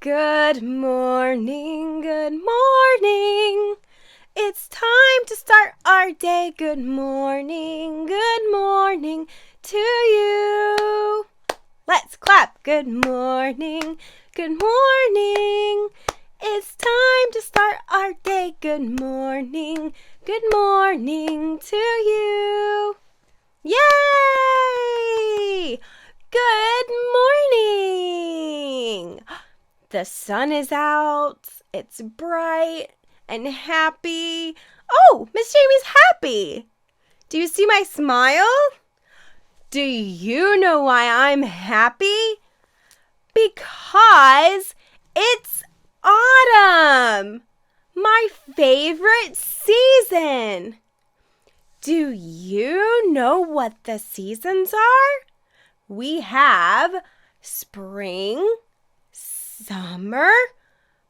Good morning, good morning. It's time to start our day. Good morning to you. Let's clap. Good morning, good morning. It's time to start our day. Good morning to you. Yay! Good morning! The sun is out, it's bright and happy. Oh, Miss Jamie's happy. Do you see my smile? Do you know why I'm happy? Because it's autumn, my favorite season. Do you know what the seasons are? We have spring, summer,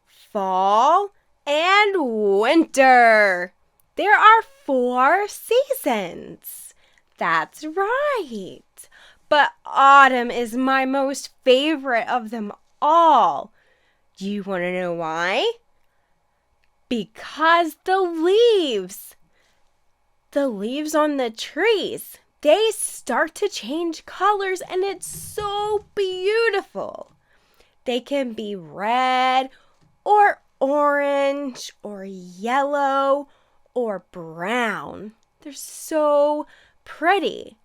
fall, and winter. There are 4 seasons. That's right. But autumn is my most favorite of them all. Do you want to know why? Because the leaves on the trees, they start to change colors, and it's so beautiful. They can be red or orange or yellow or brown. They're so pretty.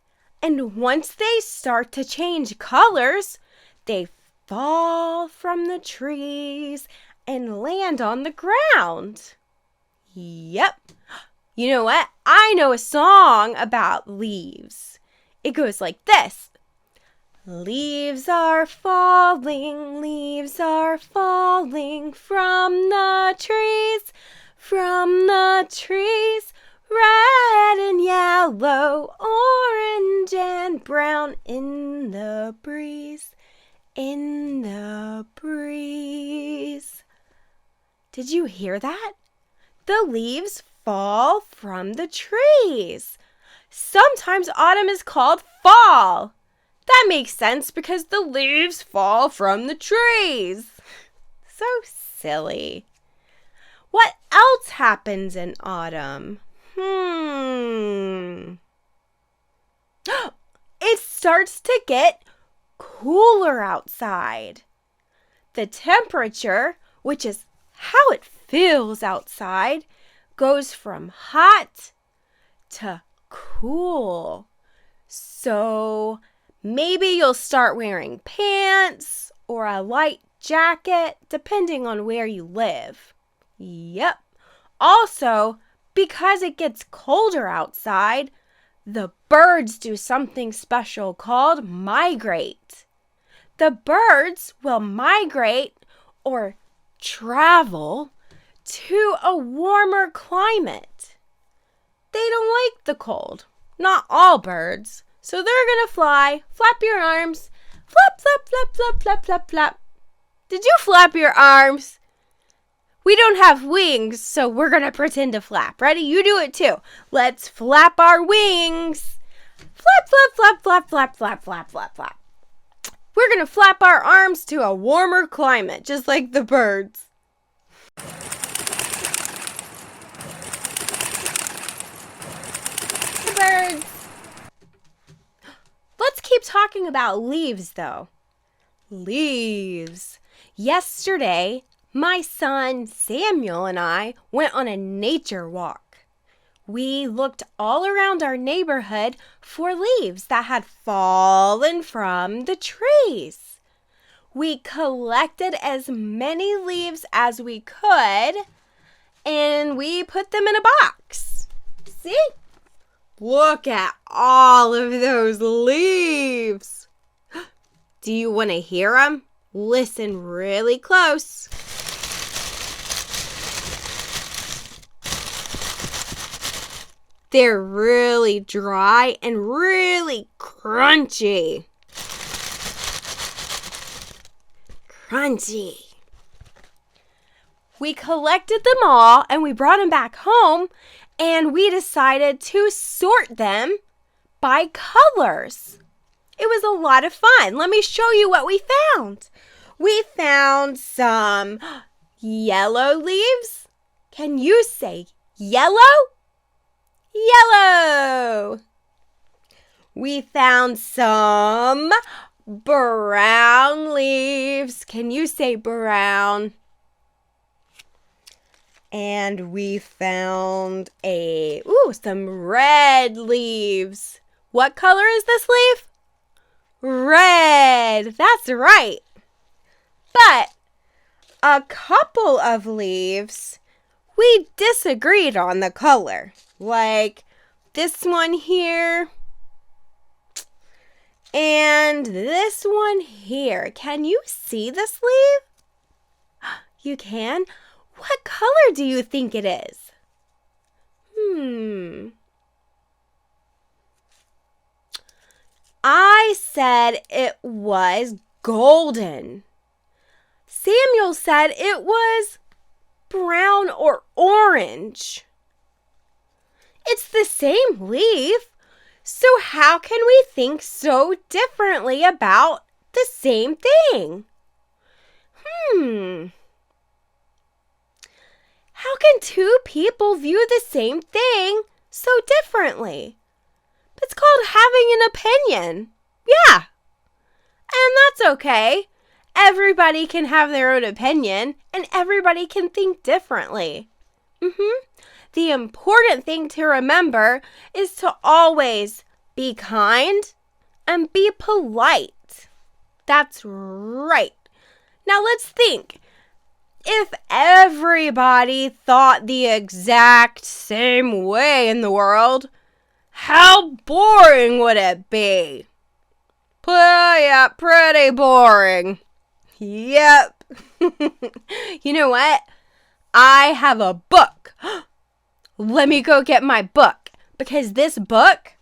And once they start to change colors, they fall from the trees and land on the ground. Yep. You know what? I know a song about leaves. It goes like this. Leaves are falling from the trees, red and yellow, orange and brown in the breeze. Did you hear that? The leaves fall from the trees. Sometimes autumn is called fall. That makes sense because the leaves fall from the trees. So silly. What else happens in autumn? It starts to get cooler outside. The temperature, which is how it feels outside, goes from hot to cool. So maybe you'll start wearing pants or a light jacket, depending on where you live. Yep. Also, because it gets colder outside, the birds do something special called migrate. The birds will migrate or travel to a warmer climate. They don't like the cold. Not all birds. So they're going to fly. Flap your arms. Flap, flap, flap, flap, flap, flap, flap. Did you flap your arms? We don't have wings, so we're going to pretend to flap. Ready? You do it too. Let's flap our wings. Flap, flap, flap, flap, flap, flap, flap, flap, flap. We're going to flap our arms to a warmer climate, just like the birds. The birds. Let's keep talking about leaves, though. Leaves. Yesterday, my son Samuel and I went on a nature walk. We looked all around our neighborhood for leaves that had fallen from the trees. We collected as many leaves as we could, and we put them in a box. See? Look at all of those leaves. Do you want to hear them? Listen really close. They're really dry and really crunchy. Crunchy. We collected them all and we brought them back home, and we decided to sort them by colors. It was a lot of fun. Let me show you what we found. We found some yellow leaves. Can you say yellow? Yellow. We found some brown leaves. Can you say brown? And we found some red leaves. What color is this leaf? Red. That's right. But a couple of leaves, we disagreed on the color. Like this one here and this one here. Can you see this leaf? You can? What color do you think it is? I said it was golden. Samuel said it was brown or orange. It's the same leaf, so how can we think so differently about the same thing? How can two people view the same thing so differently? It's called having an opinion. Yeah. And that's okay. Everybody can have their own opinion, and everybody can think differently. The important thing to remember is to always be kind and be polite. That's right. Now let's think. If everybody thought the exact same way in the world, how boring would it be? Yeah, pretty boring. Yep. You know what? I have a book. Let me go get my book, because this book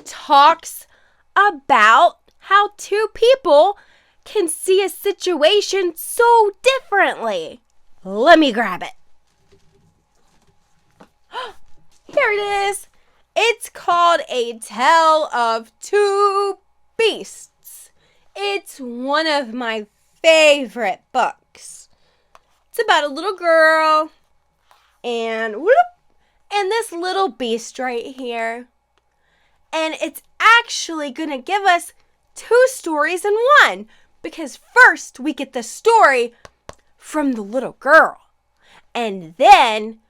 talks about how two people can see a situation so differently. Let me grab it. Here it is. It's called A Tale of Two Beasts. It's one of my favorite books. It's about a little girl and this little beast right here. And it's actually going to give us two stories in one, because first we get the story from the little girl, and then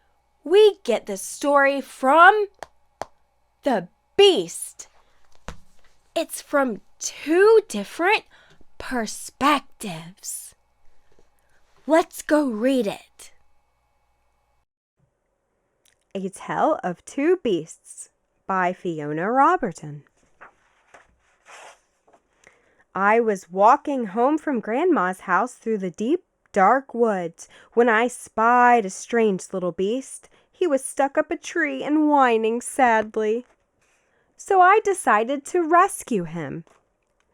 we get the story from the beast. It's from two different perspectives. Let's go read it. A Tale of Two Beasts by Fiona Roberton. I was walking home from Grandma's house through the deep, dark woods when I spied a strange little beast. He was stuck up a tree and whining sadly. So I decided to rescue him.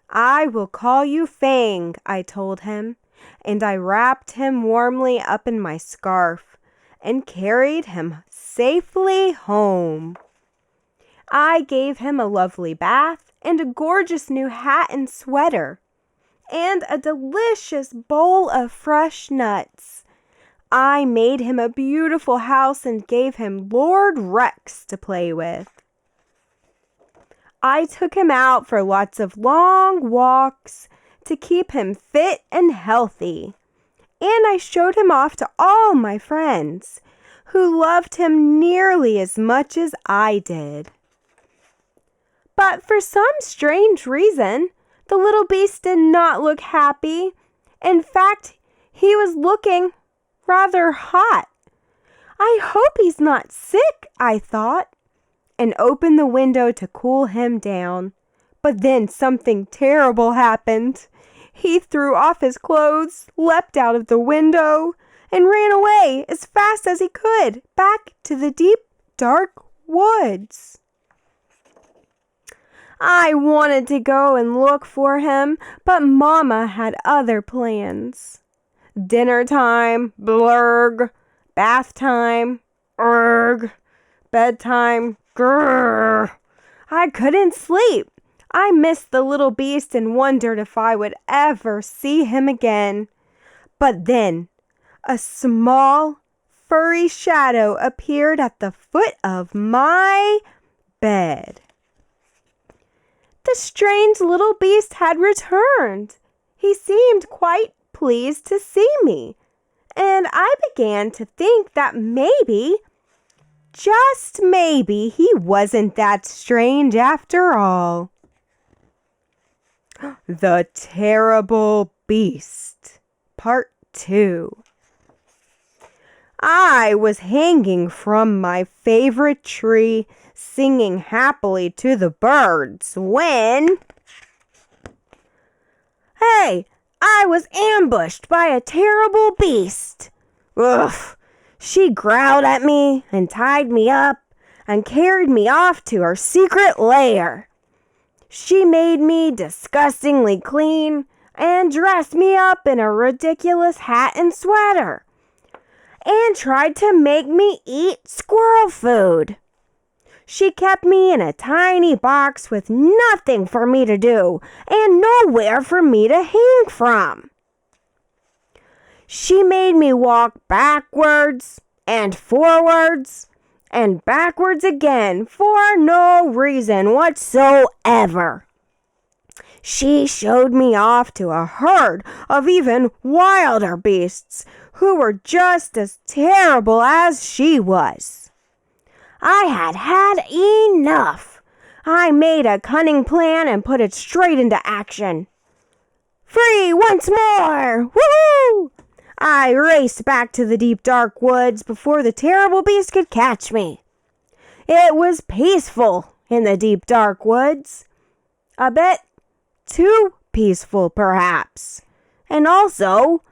I will call you Fang, I told him, and I wrapped him warmly up in my scarf and carried him safely home. I gave him a lovely bath and a gorgeous new hat and sweater, and a delicious bowl of fresh nuts. I made him a beautiful house and gave him Lord Rex to play with. I took him out for lots of long walks to keep him fit and healthy, and I showed him off to all my friends, who loved him nearly as much as I did. But for some strange reason, the little beast did not look happy. In fact, he was looking rather hot. I hope he's not sick, I thought, and opened the window to cool him down. But then something terrible happened. He threw off his clothes, leapt out of the window, and ran away as fast as he could back to the deep, dark woods. I wanted to go and look for him, but Mama had other plans. Dinner time, blurg. Bath time, erg. Bedtime, grrr. I couldn't sleep. I missed the little beast and wondered if I would ever see him again. But then a small, furry shadow appeared at the foot of my bed. The strange little beast had returned. He seemed quite pleased to see me, and I began to think that maybe, just maybe, he wasn't that strange after all. The Terrible Beast, Part 2. I was hanging from my favorite tree, singing happily to the birds, when... Hey, I was ambushed by a terrible beast. Ugh! She growled at me and tied me up and carried me off to her secret lair. She made me disgustingly clean and dressed me up in a ridiculous hat and sweater, and tried to make me eat squirrel food. She kept me in a tiny box with nothing for me to do and nowhere for me to hang from. She made me walk backwards and forwards and backwards again for no reason whatsoever. She showed me off to a herd of even wilder beasts who were just as terrible as she was. I had had enough. I made a cunning plan and put it straight into action. Free once more! Woohoo! I raced back to the deep dark woods before the terrible beast could catch me. It was peaceful in the deep dark woods. A bit too peaceful, perhaps. And also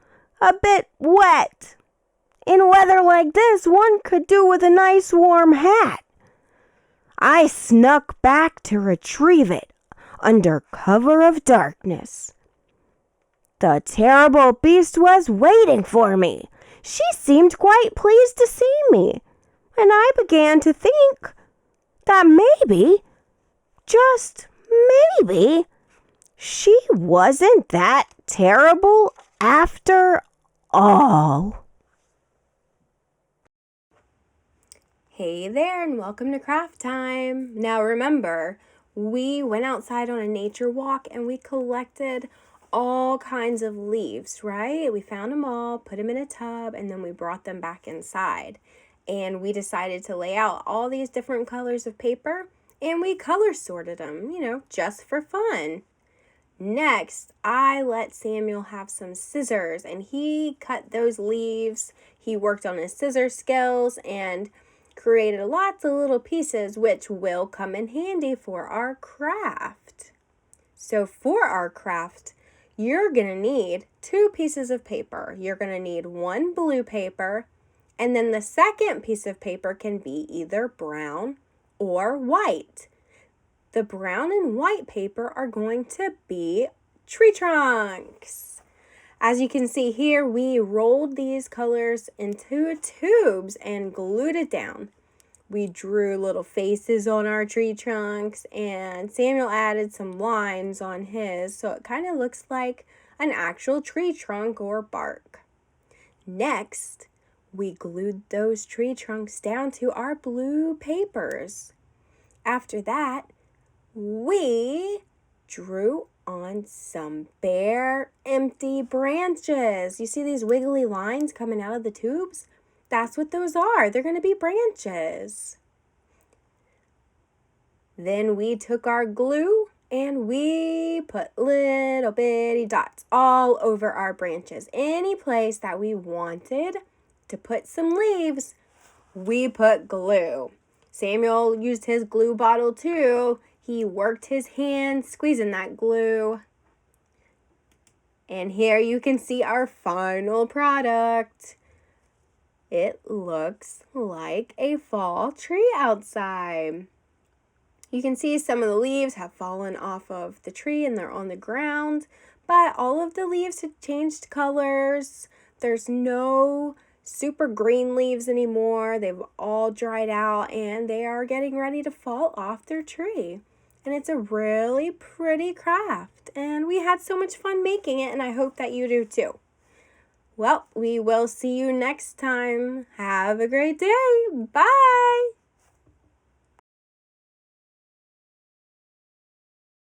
a bit wet. In weather like this, one could do with a nice warm hat. I snuck back to retrieve it under cover of darkness. The terrible beast was waiting for me. She seemed quite pleased to see me, and I began to think that maybe, just maybe, she wasn't that terrible after all. Hey there, and welcome to Craft Time. Now remember, we went outside on a nature walk and we collected all kinds of leaves, right? We found them all, put them in a tub, and then we brought them back inside. And we decided to lay out all these different colors of paper, and we color sorted them, just for fun. Next, I let Samuel have some scissors, and he cut those leaves. He worked on his scissor skills and created lots of little pieces, which will come in handy for our craft. So for our craft, you're going to need 2 pieces of paper. You're going to need 1 blue paper, and then the second piece of paper can be either brown or white. The brown and white paper are going to be tree trunks. As you can see here, we rolled these colors into tubes and glued it down. We drew little faces on our tree trunks, and Samuel added some lines on his, so it kind of looks like an actual tree trunk or bark. Next, we glued those tree trunks down to our blue papers. After that, we drew on some bare, empty branches. You see these wiggly lines coming out of the tubes? That's what those are. They're going to be branches. Then we took our glue and we put little bitty dots all over our branches. Any place that we wanted to put some leaves, we put glue. Samuel used his glue bottle too. He worked his hands squeezing that glue. And here you can see our final product. It looks like a fall tree outside. You can see some of the leaves have fallen off of the tree and they're on the ground, but all of the leaves have changed colors. There's no super green leaves anymore. They've all dried out and they are getting ready to fall off their tree. and it's a really pretty craft, and we had so much fun making it, and I hope that you do too. Well, we will see you next time. Have a great day. Bye.